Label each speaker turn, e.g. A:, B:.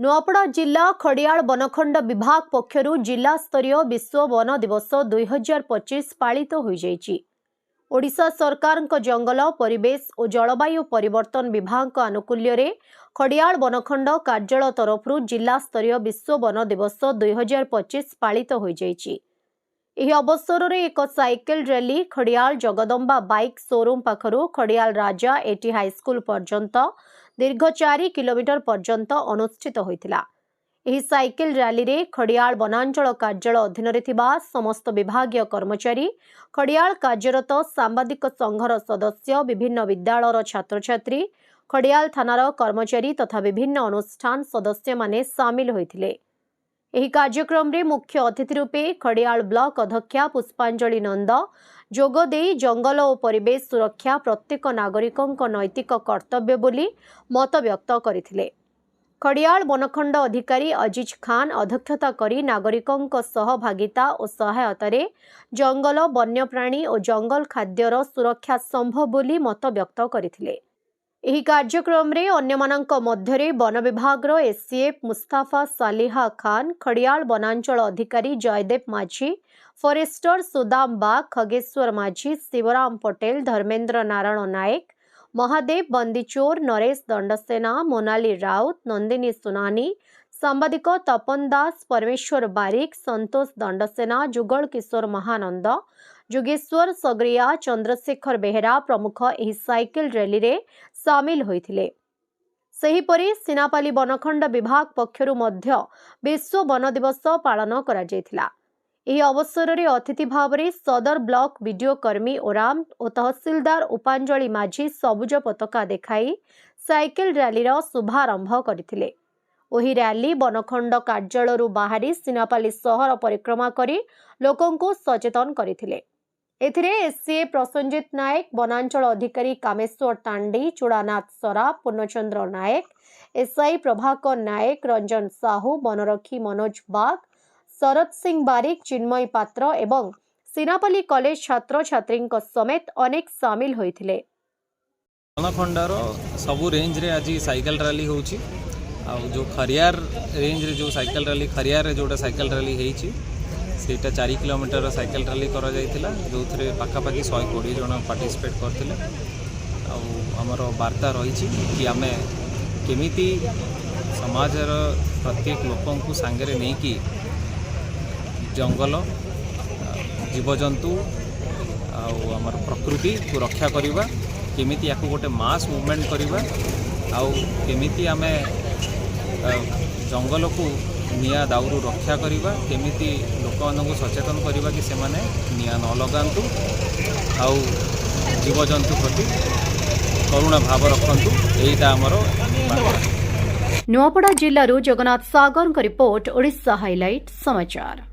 A: नुआपड़ा जिला खड़ियाल वनखंड विभाग पक्षरु जिला स्तरीय विश्व वन दिवस 2025 पालित हो जाइछि। ओडिशा सरकार जंगल परिवेश और जलवायु परिवर्तन विभाग आनुकूल्य रे खड़ियाल वनखंड कार्यालय तरफ जिला स्तरीय विश्व वन दिवस 2025 पालित हो जाइछि। एही अवसर रे एक cycle rally Khariar Jagadamba bike showroom पाखरु खड़ियाल राजा एटी हाईस्कूल पर्यंत दीर्घ 4 किलोमीटर पर्यंत अनुष्ठित होइतिला। एही साइकिल रैली रे खड़ियाल वनांचल कार्यालय अधीन रे थिबा समस्त विभागीय कर्मचारी, खड़ियाल कार्यरत सांबादिक संघर सदस्य, विभिन्न विद्यालयर छात्र छात्री, खड़ियाल थानार कर्मचारी तथा विभिन्न अनुष्ठान सदस्य माने शामिल होइथिले। एही कार्यक्रम रे मुख्य अतिथि रूपे खड़ियाल ब्लॉक अध्यक्षा पुष्पांजलि नंद जोगदे जंगल और परिवेश सुरक्षा प्रत्येक नागरिकों नैतिक कर्तव्य बोली मत व्यक्त करथिले। खड़ियाल वनखंड अधिकारी अजीज खान अध्यक्षता करी नागरिकों सहभागिता और सहायता रे जंगल वन्यप्राणी और जंगल खाद्यर सुरक्षा संभव बोली मत व्यक्त करथिले। एही कार्यक्रम रे अन्यमानंक मध्यरे वन विभाग रो एससीएफ मुस्ताफा सालिहा खान, खड़ियाल वनांचल अधिकारी जयदेव माझी, फॉरेस्टर सुदाम बाग, खगेश्वर माझी, शिवराम पटेल, धर्मेंद्र नारायण नायक, महादेव बंदीचोर, नरेश दंडसेना, मोनाली राउत, नंदिनी सुनानी, सांबादिक तपन दास, परमेश्वर बारिक, संतोष दंडसेना, जुगल किशोर महानंद, जुगेश्वर सगरिया, चंद्रशेखर बेहेरा प्रमुख एही साइकिल रैली रे शामिल होइथिले। सेहीपरि सिनापाली वनखंड विभाग पक्षरु मध्य विश्व वन दिवस पालन करा जायथिला। एही अवसर रे अतिथि भाव रे सदर ब्लॉक वीडियो कर्मी ओराम और तहसीलदार उपांजलि माझी सबुज पताका देखाई साइकिल रैली रो शुभारंभ करथिले। ओही रैली वनखंड कार्यालय बाहरी सिनापाली शहर परिक्रमा करी लोकों को सचेतन करथिले। एथिरे एससीए प्रसंजित नायक, वनांचल अधिकारी कामेश्वर तांडी, चूड़ानाथ सरा, पूर्णचंद्र नायक, एसआई प्रभाकर नायक, रंजन साहू, वनरक्षी मनोज बाग, शरद सिंह बारिक, चिन्मयी पात्र एवं सिनापाली कॉलेज छात्र छात्री समेत अनेक शामिल होइथिले।
B: वनखंडर सबु रेंज रे आज साइकिल रैली होउची आ जो खरियार रेंज रे जो साइकिल रैली खरियार रे जोटा साइकिल रैली हेइची सेटा 4 किलोमीटर साइकिल रैली करा जाइतिला जोथरे पाखापाखि 120 जन पार्टिसिपेट करथिले। आमर वार्ता रही कि आम केमिति समाजर प्रत्येक लोकों को सांगरे नहीं कि जंगल जीवजंतु आमर प्रकृति को रक्षा करवा, केमिति याको गोटे मास मूवमेंट करवा, आउ केमिति आम जंगल को निया दाउरू रक्षा करवा, केमिति लोक सचेतन करवा कि से माने निया न लगांतु आउ जीवजंतु प्रति करुणा भाव रखंतु। एटा हमर
A: नुआपड़ा जिल्लारू जगन्नाथ सागर रिपोर्ट, ओडिशा हाइलाइट समाचार।